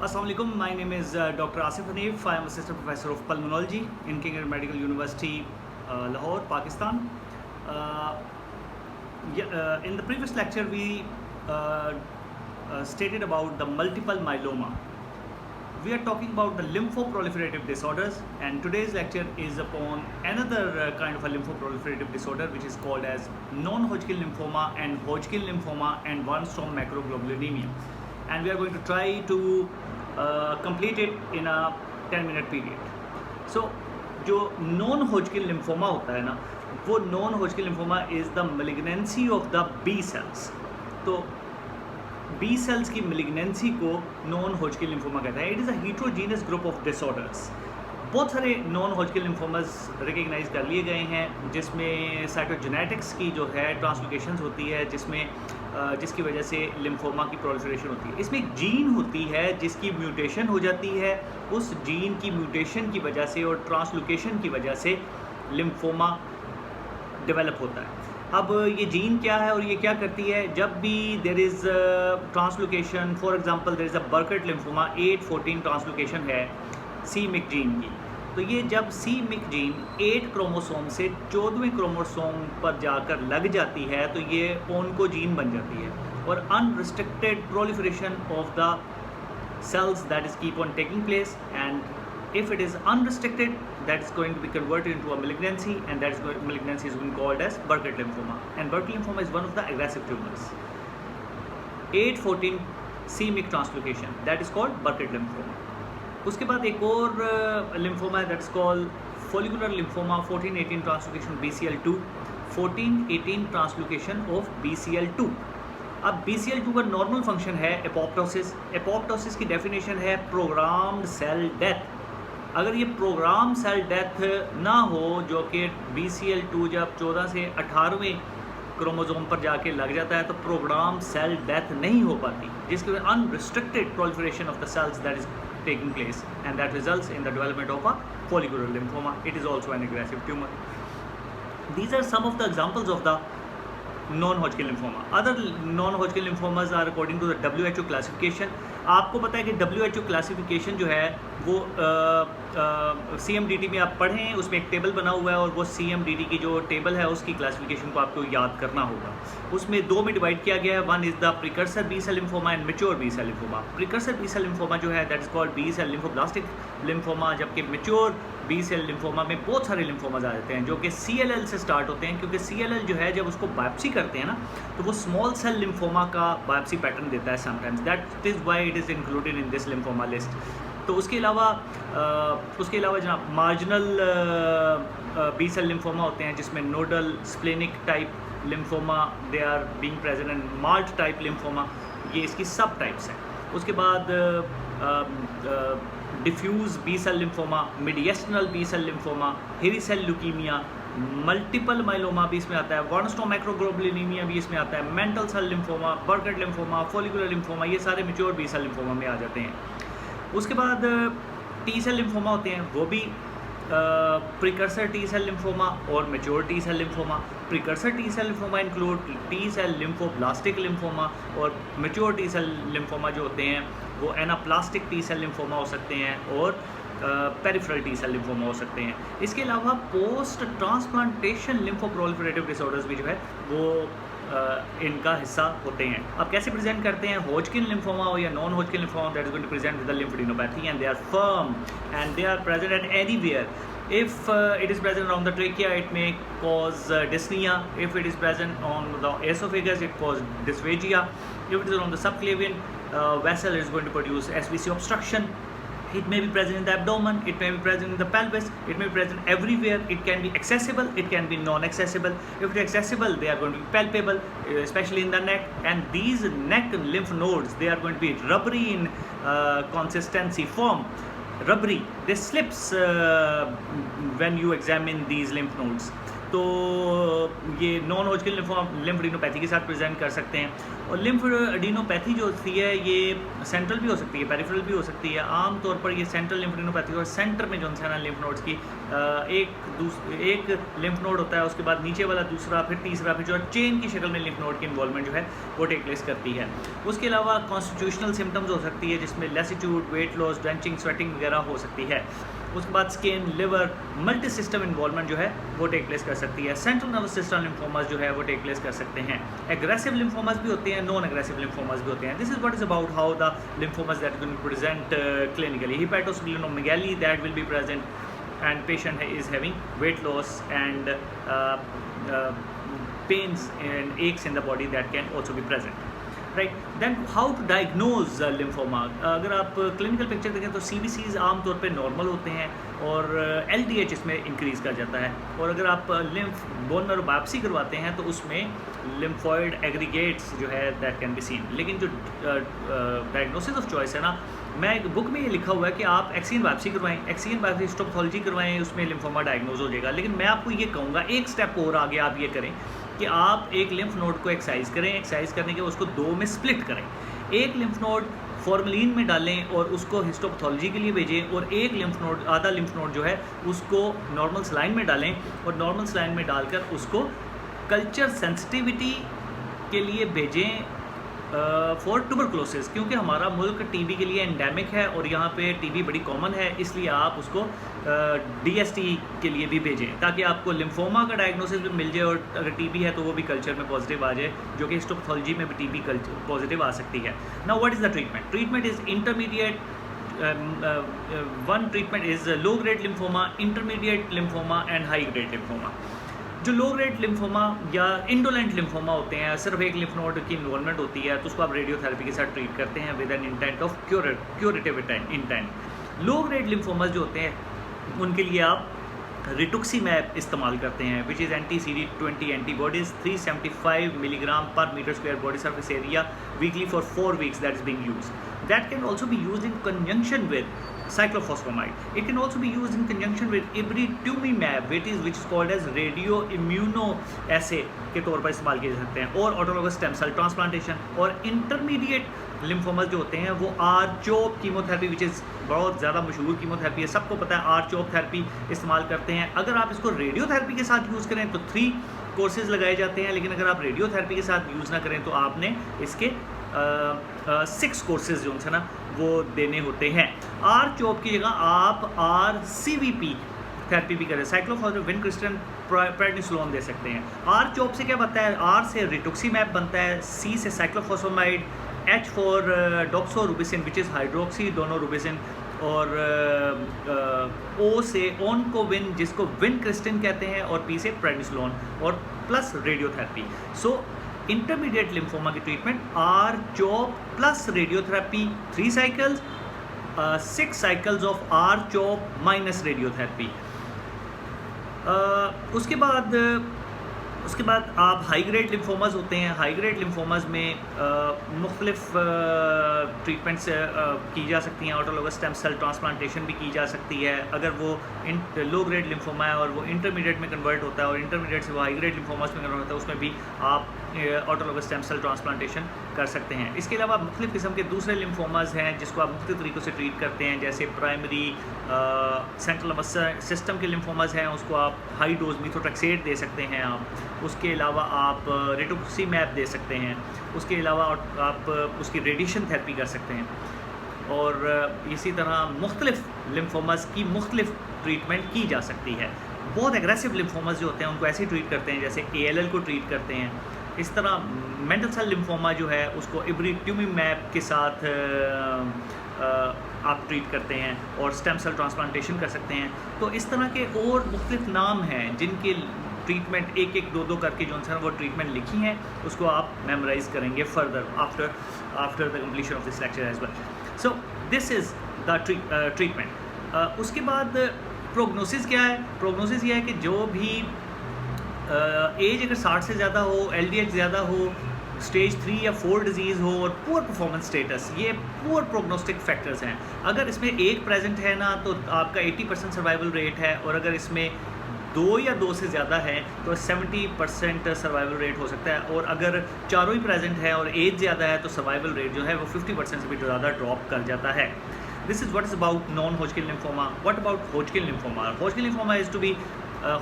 Assalamualaikum. My name is Dr. Asif Hanif. I am Assistant Professor of Pulmonology in King Medical University, Lahore, Pakistan. Uh, in the previous lecture, we stated about the multiple myeloma. We are talking about the lymphoproliferative disorders, and today's lecture is upon another kind of a lymphoproliferative disorder, which is called as non-Hodgkin lymphoma and Hodgkin lymphoma and Waldenstrom macroglobulinemia. And we are going to try to complete it in a 10-minute period. So जो non Hodgkin lymphoma होता है ना, वो non Hodgkin lymphoma is the malignancy of the B cells. तो B cells की मेलिग्नेंसी को non Hodgkin lymphoma कहते हैं. It is a heterogeneous group of disorders. बहुत सारे नॉन हॉजकिन लिम्फोमास रिकग्नाइज कर लिए गए हैं, जिसमें साइटोजेनेटिक्स की जो है ट्रांसलोकेशंस होती है, जिसकी वजह से लिम्फोमा की प्रोलिफरेशन होती है. इसमें एक जीन होती है जिसकी म्यूटेशन हो जाती है. उस जीन की म्यूटेशन की वजह से और ट्रांसलोकेशन की वजह से लिम्फोमा डेवलप होता है. अब ये जीन क्या है और ये क्या करती है? जब भी there is translocation, for example there is a Burkitt lymphoma 814 translocation है c-MYC जीन की, तो ये जब c-MYC जीन 8 क्रोमोसोम से 14वें क्रोमोसोम पर जाकर लग जाती है, तो ये ओन्कोजीन बन जाती है. और unrestricted proliferation of the cells that is keep on taking place, and if it is unrestricted, that is going to be converted into a malignancy, and that is malignancy is being called as Burkitt lymphoma, and Burkitt lymphoma is one of the aggressive tumors. 814 c-MYC translocation, that is called Burkitt lymphoma. उसके बाद एक और lymphoma है, that is called follicular lymphoma 1418 translocation BCL2, 1418 translocation of BCL2. अब BCL2 का normal function है apoptosis. Apoptosis की definition है प्रोग्राम्ड सेल डेथ. अगर ये प्रोग्राम सेल डेथ ना हो, जो कि BCL2 जब 14 से 18वें क्रोमोसोम पर जाके लग जाता है, तो प्रोग्राम सेल डेथ नहीं हो पाती, जिसकी वजह unrestricted proliferation of the cells that is taking place, and that results in the development of a follicular lymphoma. It is also an aggressive tumor. These are some of the examples of the non-Hodgkin lymphoma. Other non-Hodgkin lymphomas are according to the WHO classification. आपको पता है कि WHO classification जो है वो CMDT में आप पढ़ें, उसमें एक टेबल बना हुआ है, और वो CMDT की जो टेबल है उसकी क्लासिफिकेशन को आपको याद करना होगा. उसमें दो में डिवाइड किया गया है. One is the precursor B cell lymphoma and mature B cell lymphoma. Precursor B cell lymphoma जो है that is called B cell lymphoblastic lymphoma, जबकि मैच्योर बी सेल लिम्फोमा में बहुत सारे लिम्फोमाज आ जाते हैं जो कि CLL से स्टार्ट होते हैं, क्योंकि CLL जो है जब उसको बायोप्सी करते हैं ना, तो वो स्मॉल सेल लिम्फोमा का बायोप्सी पैटर्न देता है sometimes. That is why it is included in this lymphoma list. तो उसके अलावा जनाब मार्जिनल बी सेल लिम्फोमा होते हैं, जिसमें nodal splenic type lymphoma they are being present, and MALT type lymphoma ये इसकी सब टाइप्स हैं. उसके बाद diffuse B cell lymphoma, mediastinal B cell lymphoma, hairy cell leukaemia, multiple myeloma भी इसमें आता है, वार्नस्टोम मैक्रोग्लोबुलिनीमिया भी इसमें आता है, mantle cell lymphoma, Burkitt lymphoma, follicular lymphoma, ये सारे मैच्योर बी सेल लिम्फोमा में आ जाते हैं. उसके बाद टी सेल लिम्फोमा होते हैं, वो भी प्रिकर्सर टी सेल लिम्फोमा और mature T cell lymphoma. Precursor T cell lymphoma include T cell lymphoblastic lymphoma, और मैच्योर टी सेल लिम्फोमा जो होते हैं वो एनाप्लास्टिक टी सेल लिम्फोमा हो सकते हैं, और पेरिफेरल टी सेल लिम्फोमा हो सकते हैं. इसके अलावा पोस्ट ट्रांसप्लांटेशन लिम्फोप्रोलिफरेटिव डिसऑर्डर्स भी जो है वो इनका हिस्सा होते हैं. अब कैसे प्रेजेंट करते हैं? हॉजकिन लिम्फोमा हो या non Hodgkin lymphoma, that is going to present with the lymphadenopathy, and they are firm and they are present at anywhere. If it is present around the trachea, it may cause dyspnea. If it is present on the esophagus, it causes dysphagia. If it is on the subclavian vessel, it is going to produce SVC obstruction. It may be present in the abdomen, it may be present in the pelvis, it may be present everywhere. It can be accessible, it can be non-accessible. If it is accessible, they are going to be palpable, especially in the neck. And these neck lymph nodes, they are going to be rubbery in consistency, form. Rubbery, they slips when you examine these lymph nodes. तो ये non Hodgkin lymphadenopathy के साथ present कर सकते हैं। और lymphadenopathy जो होती है ये सेंट्रल भी हो सकती है, पेरिफेरल भी हो सकती है। आमतौर पर ये सेंट्रल लिम्फेडिनोपैथी और सेंटर में जो है ना लिम्फ नोड्स की एक लिम्फ नोड होता है, उसके बाद नीचे वाला दूसरा, फिर तीसरा, फिर जो चेन की शक्ल में लिम्फ नोड की इन्वॉल्वमेंट जो है वो टेक प्लेस करती है। उसके अलावा कॉन्स्टिट्यूशनल सिम्टम्स हो सकती है जिसमें लेसिट्यूड, वेट लॉस, ड्रेंचिंग, स्वेटिंग वगैरह हो सकती है। उसके बाद skin, liver, multi system involvement जो है वो टेक प्लेस कर सकती है। सेंट्रल नर्वस सिस्टम लिम्फोमास जो है वो टेक प्लेस कर सकते हैं। एग्रेसिव लिम्फोमास भी होते हैं, नॉन एग्रेसिव लिम्फोमास भी होते हैं। This is what is about how the lymphomas that will present clinically. Hepatosplenomegaly that will be present and patient is having weight loss and pains and aches in the body that can also be present. Right, then how to diagnose lymphoma. अगर आप clinical picture देखें तो CBCs आमतौर पे normal होते हैं और LDH इसमें इंक्रीज़ कर जाता है। और अगर आप लिम्फ बोन मैरो बायोप्सी करवाते हैं तो उसमें लिम्फॉइड एग्रीगेट्स जो है दैट कैन बी सीन। लेकिन जो डायग्नोसिस ऑफ चॉइस है ना, मैं एक बुक में ये लिखा हुआ है कि आप एक्सियन बायोप्सी करवाएं, एक्सियन बायोप्सी हिस्टोपैथोलॉजी करवाएं, उसमें लिम्फोमा डायग्नोज हो जाएगा। लेकिन मैं आपको ये कहूँगा एक स्टेप और आगे आप ये करें कि आप एक लिम्फ नोड को एक्सरसाइज करें, एक्सरसाइज करने के उसको 2 में स्प्लिट करें। एक लिम्फ नोड फॉर्मलिन में डालें और उसको हिस्टोपैथोलॉजी के लिए भेजें, और एक लिम्फ नोड, आधा लिम्फ नोड जो है उसको नॉर्मल सलाइन में डालें और नॉर्मल सलाइन में डालकर उसको कल्चर सेंसिटिविटी के लिए भेजें फॉर ट्यूबरकुलोसिस, क्योंकि हमारा मुल्क टीबी के लिए एंडेमिक है और यहाँ पे टीबी बड़ी कॉमन है। इसलिए आप उसको DST के लिए भी भेजें ताकि आपको लिम्फोमा का डायग्नोसिस भी मिल जाए, और अगर टीबी है तो वो भी कल्चर में पॉजिटिव आ जाए, जो कि हिस्टोपैथोलॉजी में भी टीबी कल्चर पॉजिटिव आ सकती है। Now what is the treatment? Treatment is intermediate. One treatment is low grade lymphoma, intermediate lymphoma and high grade lymphoma. जो लो ग्रेड लिम्फोमा या इंडोलेंट लिम्फोमा होते हैं, सिर्फ एक लिम्फ नोड की इन्वॉल्वमेंट होती है, तो उसको आप रेडियोथेरेपी के साथ ट्रीट करते हैं with an intent of curative intent. Low grade lymphomas जो होते हैं उनके लिए आप रिटुक्सीमैब इस्तेमाल करते हैं, which is anti-CD20 antibodies 375 milligram per metre square body surface area weekly for 4 weeks that is being used. That can also be used in conjunction with cyclophosphamide. It can also be used in conjunction with ibritumumab, which is called as radioimmunoassay के तौर पर इस्तेमाल किए जा सकते हैं, और autologous stem cell transplantation. और इंटरमीडिएट लिम्फोमास जो होते हैं वो आर-चोप कीमोथेरेपी, विच इज़ बहुत ज़्यादा मशहूर कीमोथेरेपी है, सबको पता है, आर-चोप थेरेपी इस्तेमाल करते हैं। अगर आप इसको रेडियोथेरेपी के साथ यूज़ करें तो 3 कोर्सेज लगाए जाते हैं, लेकिन अगर आप रेडियोथेरेपी के साथ यूज़ ना करें तो आपने इसके 6 कोर्सेज जो है ना वो देने होते हैं। आर-चोप की जगह आप RCVP थेरेपी भी करें, साइक्लोफॉस्फेट विनक्रिस्टन प्रेडनिसोलोन दे सकते हैं। आर-चोप से क्या बनता है? R से रिटुक्सीमैब बनता है, C से cyclophosphamide, H for doxorubicin which is hydroxydaunorubicin, और O से ओनकोविन जिसको विनक्रिस्टिन कहते हैं, और P से प्रेडनिसोलोन, और प्लस रेडियोथेरेपी। सो इंटरमीडिएट लिम्फोमा की treatment R-CHOP plus radiotherapy 3 cycles, 6 cycles of R-CHOP minus radiotherapy. उसके बाद आप हाई ग्रेड लिम्फोमास होते हैं। हाई ग्रेड लिम्फोमास में मुख्तलिफ ट्रीटमेंट्स की जा सकती हैं, ऑटोलॉगस स्टेम सेल ट्रांसप्लांटेशन भी की जा सकती है। अगर वो लो ग्रेड लिम्फोमा है और वो इंटरमीडिएट में कन्वर्ट होता है, और इंटरमीडिएट से वो हाई ग्रेड लिम्फोमास में कन्वर्ट होता है, उसमें भी आप ऑटोलॉगस स्टेम सेल ट्रांसप्लांटेशन कर सकते हैं। इसके अलावा मुख्तलिफ किस्म के दूसरे लिम्फोमास हैं जिसको आप मुख्तलिफ तरीक़ों से ट्रीट करते हैं, जैसे प्राइमरी सेंट्रल नर्वस सिस्टम के लिम्फोमास हैं, उसको आप हाई डोज मिथोट्रेक्सेट दे सकते हैं आप। उसके अलावा आप रिटुक्सीमैब दे सकते हैं। उसके अलावा आप उसकी रेडिएशन थेरेपी कर सकते हैं, और इसी तरह मुख्तलिफ लिम्फोमास की मुख्तलिफ ट्रीटमेंट की जा सकती है। बहुत एग्रेसिव लिम्फोमास जो होते हैं उनको ऐसे ट्रीट करते हैं जैसे ALL को ट्रीट करते हैं। इस तरह मेंटल सेल लिम्फोमा जो है उसको इब्रिट्यूमिमैब के साथ आप ट्रीट करते हैं, और स्टेम सेल ट्रांसप्लांटेशन कर सकते हैं। तो इस तरह के और मुख्तलिफ नाम हैं जिनके ट्रीटमेंट एक एक दो करके जो है वो ट्रीटमेंट लिखी हैं, उसको आप मेमोराइज करेंगे further after the completion of this lecture as well. So this is the treatment. उसके बाद प्रोग्नोसिस क्या है? प्रोग्नोसिस ये है कि जो भी एज अगर 60 से ज़्यादा हो, LDH ज़्यादा हो, स्टेज 3 या 4 डिजीज़ हो, और पुअर परफॉर्मेंस स्टेटस, ये पुअर प्रोग्नोस्टिक फैक्टर्स हैं। अगर इसमें एक प्रेजेंट है ना तो आपका 80% सर्वाइवल रेट है, और अगर इसमें 2 या 2 से ज़्यादा है तो 70% सर्वाइवल रेट हो सकता है, और अगर चारों ही प्रेजेंट है और एज ज़्यादा है तो सर्वाइवल रेट जो है वो 50% से भी ज़्यादा ड्रॉप कर जाता है। This is what is about non Hodgkin lymphoma. What about Hodgkin lymphoma? Hodgkin lymphoma is to be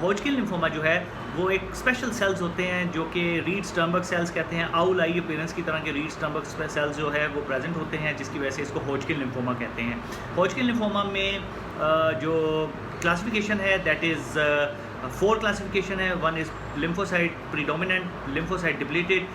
Hodgkin lymphoma जो है वो एक स्पेशल सेल्स होते हैं जो कि रीड स्टर्नबर्ग सेल्स कहते हैं। आउल आई अपीयरेंस की तरह के रीड स्टर्नबर्ग सेल्स जो है वो प्रेजेंट होते हैं, जिसकी वजह से इसको हॉजकिन लिम्फोमा कहते हैं। हॉजकिन लिम्फोमा में जो क्लासिफिकेशन है दैट इज़ 4 क्लासिफिकेशन है। One is lymphocyte predominant, lymphocyte depleted,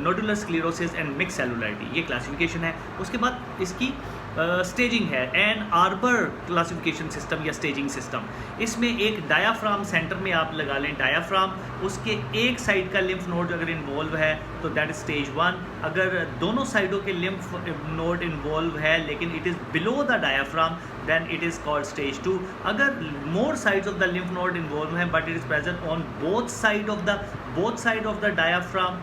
nodular sclerosis and mix cellularity, ये क्लासिफिकेशन है। उसके बाद इसकी स्टेजिंग है, एन आर्बर क्लासिफिकेशन सिस्टम या स्टेजिंग सिस्टम। इसमें एक डायाफ्राम सेंटर में आप लगा लें, डायाफ्राम, उसके एक साइड का लिम्फ नोड अगर इन्वॉल्व है तो दैट इज स्टेज 1। अगर दोनों साइडों के लिम्फ नोड इन्वॉल्व है लेकिन it is below the diaphragm then it is called stage 2. अगर more sides of the lymph node involved हैं but it is present on both side of the diaphragm,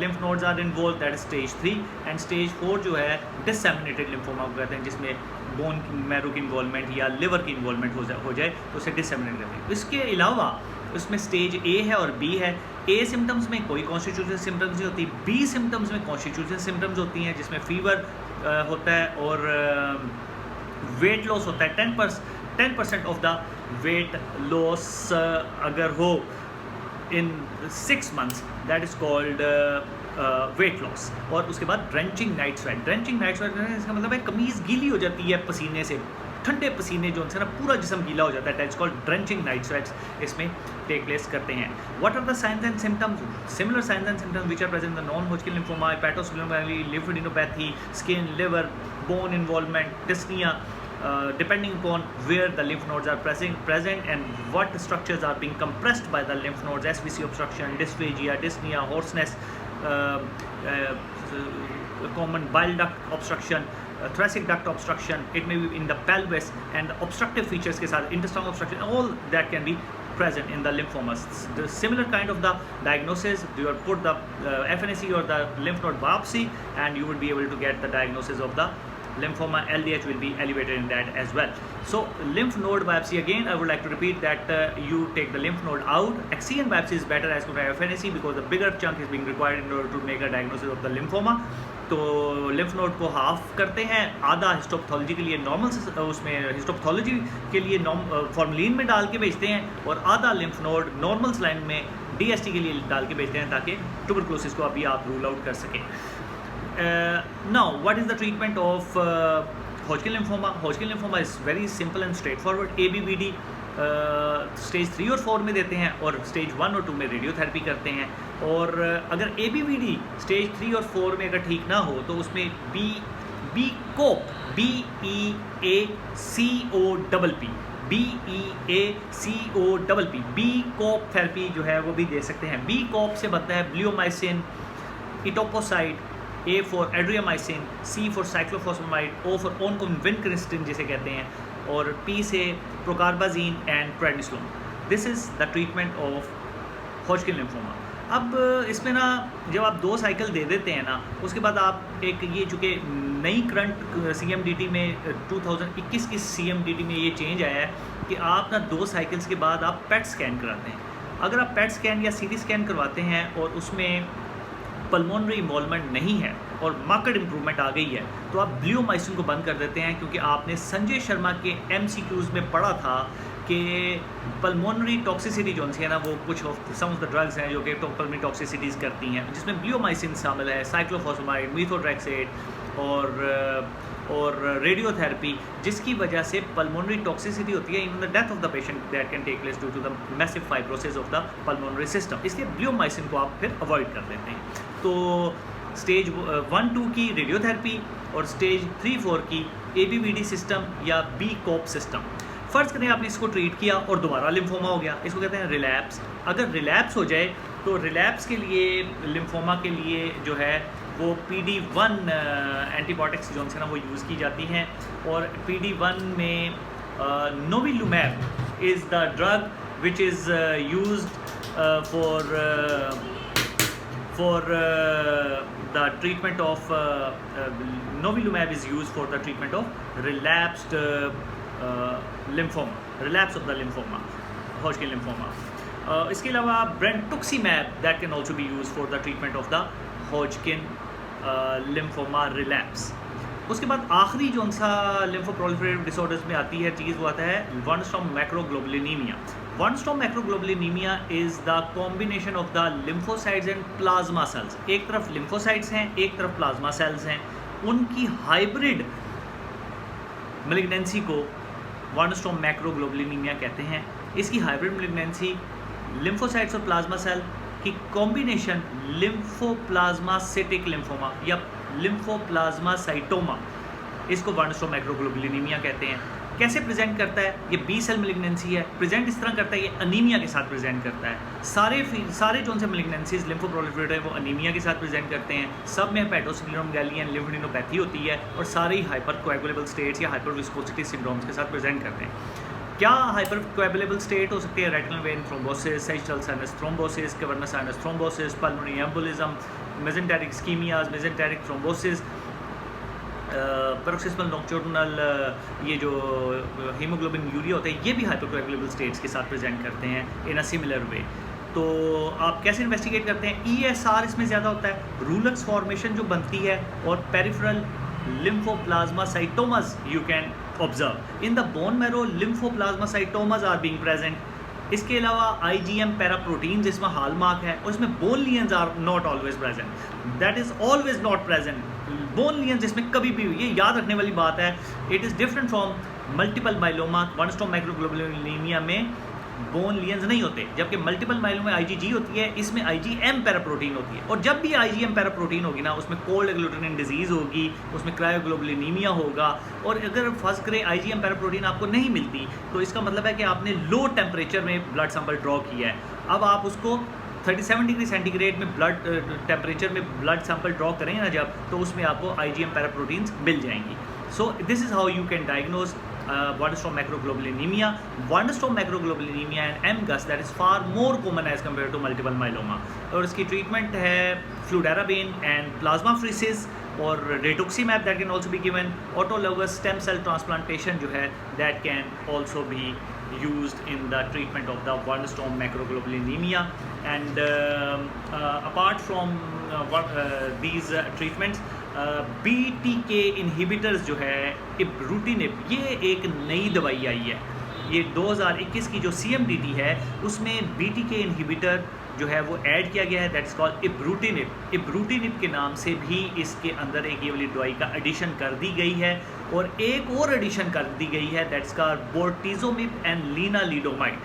lymph nodes are involved, that is stage 3. and stage 4 जो है disseminated lymphoma को कहते हैं, जिसमें bone marrow की involvement या liver की इन्वॉल्वमेंट हो जाए तो उसे डिसएमिनेट कहते हैं। इसके अलावा उसमें स्टेज ए है और बी है। ए सिम्टम्स में कोई कॉन्स्टिट्यूशन सिम्टम्स नहीं होती, बी सिम्टम्स में कॉन्स्टिट्यूशन सिम्टम्स होती हैं, जिसमें फीवर होता है और वेट लॉस होता है। 10% ऑफ द वेट लॉस अगर हो इन 6 months, that is called weight loss. और उसके बाद drenching night sweat. Drenching night sweat इसका मतलब है कमीज़ गीली हो जाती है पसीने से, ठंडे पसीने जो उनसे ना पूरा जिस्म गीला हो जाता है, that is called drenching night sweats इसमें टेक प्लेस करते हैं। What are the signs and symptoms? Similar signs and symptoms which are present in the non Hodgkin lymphoma, hepatosplenomegaly, lymphadenopathy, skin, liver, bone involvement, dyspnoea, depending upon where the lymph nodes are present and what structures are being compressed by the lymph nodes, SVC obstruction, dysphagia, dyspnea, hoarseness, common bile duct obstruction, thoracic duct obstruction, it may be in the pelvis, and obstructive features के साथ intestinal obstruction, all that can be present in the lymphomas. The similar kind of the diagnosis, you will put the FNAC or the lymph node biopsy and you would be able to get the diagnosis of the lymphoma. LDH will be elevated in that as well. So lymph node biopsy, again I would like to repeat that you take the lymph node out. Axion biopsy is better as compared to FNAC because the bigger chunk is being required in order to make a diagnosis of the lymphoma. तो lymph node को half करते हैं, आधा histopathology के लिए normal, उसमें histopathology के लिए फॉर्मलिन में डाल के भेजते हैं, और आधा lymph node नॉर्मल स्लाइन में DST के लिए डाल के भेजते हैं ताकि ट्यूबरकुलोसिस को अभी आप रूल आउट कर सकें। Now, what is the treatment of Hodgkin lymphoma? Hodgkin lymphoma is very simple and straightforward. ABVD stage 3 और 4 में देते हैं और स्टेज 1 और 2 में रेडियोथेरेपी करते हैं। और अगर ABVD स्टेज 3 और 4 में अगर ठीक ना हो तो उसमें BEACOP, BEACOPP थेरेपी जो है वो भी दे सकते हैं। BEACOP से बनता है bleomycin, etoposide, A for adriamycin, C for cyclophosphamide, O for Oncovin vincristine जिसे कहते हैं, और P से procarbazine and prednisolone. This is the treatment of Hodgkin lymphoma. अब इसमें ना जब आप 2 साइकिल दे देते हैं ना, उसके बाद आप एक ये चूँकि नई करंट CMDT में 2021 की CMDT में ये चेंज आया है कि आप ना 2 साइकिल्स के बाद आप पेट स्कैन कराते हैं। अगर आप पेट स्कैन या CT स्कैन करवाते हैं और उसमें पल्मोनरी इन्वॉल्वमेंट नहीं है और मार्केट इंप्रूवमेंट आ गई है तो आप ब्लियोमाइसिन को बंद कर देते हैं, क्योंकि आपने संजय शर्मा के MCQs में पढ़ा था कि पल्मोनरी टॉक्सिसिटी जो है ना वो कुछ सम ऑफ द ड्रग्स हैं जो कि पल्मोनरी टॉक्सिसिटीज़ करती हैं, जिसमें ब्लियोमाइसिन शामिल है, साइक्लोफॉस्फेमाइड, मीथोट्रेक्सेट और रेडियोथेरेपी, जिसकी वजह से पल्मोनरी टॉक्सिसिटी होती है, in the death of the patient that can take place due to the massive fibrosis of the pulmonary system. इसलिए ब्लियोमाइसिन को आप फिर अवॉइड कर देते हैं। तो स्टेज 1-2 की रेडियोथेरेपी और स्टेज 3-4 की ABVD सिस्टम या BEACOP सिस्टम। फ़र्ज़ करें आपने इसको ट्रीट किया और दोबारा लिम्फोमा हो गया, इसको कहते हैं रिलैप्स। अगर रिलैप्स हो जाए तो रिलैप्स के लिए लिम्फोमा के लिए जो है वो PD1 एंटीबायोटिक्स जो है ना वो यूज़ की जाती हैं, और PD1 में nivolumab is the drug which is used for the treatment of novilumab is used for the treatment of relapsed lymphoma, relapse of the lymphoma. Hodgkin lymphoma. इसके अलावा brentuximab that can also be used for the treatment of the Hodgkin lymphoma relapse. उसके बाद आखिरी जो सा लिम्फोप्रोलिफरेटिव disorders में आती है चीज़ वो आता है Waldenstrom macroglobulinaemia. Waldenstrom macroglobulinaemia is the combination of the lymphocytes and plasma cells. एक तरफ लिम्फोसाइट्स हैं, एक तरफ प्लाज्मा सेल्स हैं. उनकी हाइब्रिड मैलिग्नेंसी को वन-स्टॉर्म मैक्रोग्लोबुलिनीमिया कहते हैं. इसकी हाइब्रिड मैलिग्नेंसी लिम्फोसाइट्स और प्लाज्मा सेल की कॉम्बिनेशन लिम्फोप्लाज्मासिटिक लिम्फोमा या लिम्फोप्लाज्मासाइटोमा, इसको वन-स्टॉर्म मैक्रोग्लोबुलिनीमिया कहते हैं. कैसे प्रेजेंट करता है? ये बी सेल मैलिग्नेंसी है. प्रेजेंट इस तरह करता है, ये अनीमिया के साथ प्रेजेंट करता है. सारे जो से मैलिग्नेंसीज लिम्फोप्रोलिफरेटिव है वो अनीमिया के साथ प्रेजेंट करते हैं. सब में हेपेटोस्क्लेरोमेगाली एंड लिम्फोडेनोपैथी होती है और सारे ही हाइपर कोएगुलेबल स्टेट्स या हाइपर विस्कोसिटी सिंड्रोम्स के साथ प्रेजेंट करते हैं. क्या हाइपर कोएगुलेबल स्टेट हो सकती है? Retinal vein thrombosis, sagittal sinus thrombosis, cavernous sinus thrombosis, pulmonary embolism, mesenteric ischaemias, mesenteric thrombosis, paroxysmal nocturnal, ये जो हीमोग्लोबिन यूरिया होता है, ये भी हाइपर कोएगुलेबल स्टेट्स के साथ प्रेजेंट करते हैं इन अ सिमिलर वे. तो आप कैसे इन्वेस्टिगेट करते हैं? ESR इसमें ज़्यादा होता है. रूलक्स फॉर्मेशन जो बनती है और peripheral lymphoplazmacytomas you can observe in the bone marrow. Lymphoplazmacytomas are being present. इसके अलावा IgM पैराप्रोटीन्स इसमें हॉलमार्क है और इसमें bone lesions are not always present. That is always not present. Bone lesions इसमें कभी भी, ये याद रखने वाली बात है. It is different from multiple myeloma. Waldenstrom macroglobulinaemia में बोन लियंस नहीं होते, जबकि मल्टीपल माइलोमा में IgG होती है, इसमें IgM पैराप्रोटीन होती है. और जब भी IgM पैराप्रोटीन होगी ना, उसमें कोल्ड एग्लूटिनिन डिजीज़ होगी, उसमें क्रायोग्लोबुलिनीमिया होगा. और अगर फर्स्ट ग्रेड IgM पैराप्रोटीन आपको नहीं मिलती तो इसका मतलब है कि आपने लो टेम्परेचर में ब्लड सैंपल ड्रॉ किया है. अब आप उसको 37 डिग्री सेंटीग्रेड में ब्लड टेम्परेचर में ब्लड सैंपल ड्रॉ करेंगे ना जब, तो उसमें आपको IgM पैराप्रोटीन्स मिल जाएंगी. सो this is how you can diagnose one-stroke macroglobulinemia. One-stroke macroglobulinemia and MGUS that is far more common as compared to multiple myeloma. और इसकी ट्रीटमेंट है फ्लूडाराबिन एंड प्लाज्माफेरेसिस और रेटुक्सीमैब that can also be given. Autologous stem cell transplantation जो है that can also be used in the treatment of the one-stroke macroglobulinemia. And apart from these treatments, BTK inhibitors जो है इब्रूटिनिब, ये एक नई दवाई आई है. ये 2021 की जो CMDT है उसमें BTK इन्हिबिटर जो है वो ऐड किया गया है. That's called इब्रूटिनिब. इब्रूटिनिब के नाम से भी इसके अंदर एक ये वाली दवाई का एडिशन कर दी गई है. और एक और एडिशन कर दी गई है, that's called bortezomib and lenalidomide.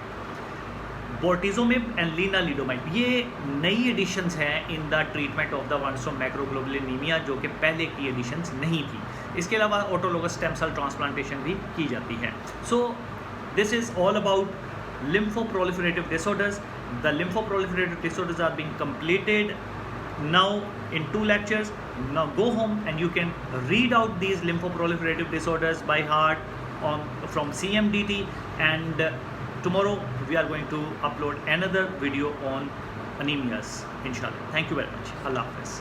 Bortezomib and lenalidomide ये नई एडिशंस हैं in the treatment of the Waldenstrom macroglobulinaemia, जो कि पहले की एडिशंस नहीं थी. इसके अलावा ऑटोलोगस स्टेम सेल ट्रांसप्लांटेशन भी की जाती है. सो this is all about lymphoproliferative disorders. The lymphoproliferative disorders are being completed now in 2 lectures. Now go home and you can read out these lymphoproliferative disorders by heart from CMDT, and tomorrow we are going to upload another video on anemias inshallah. Thank you very much. Allah Hafiz.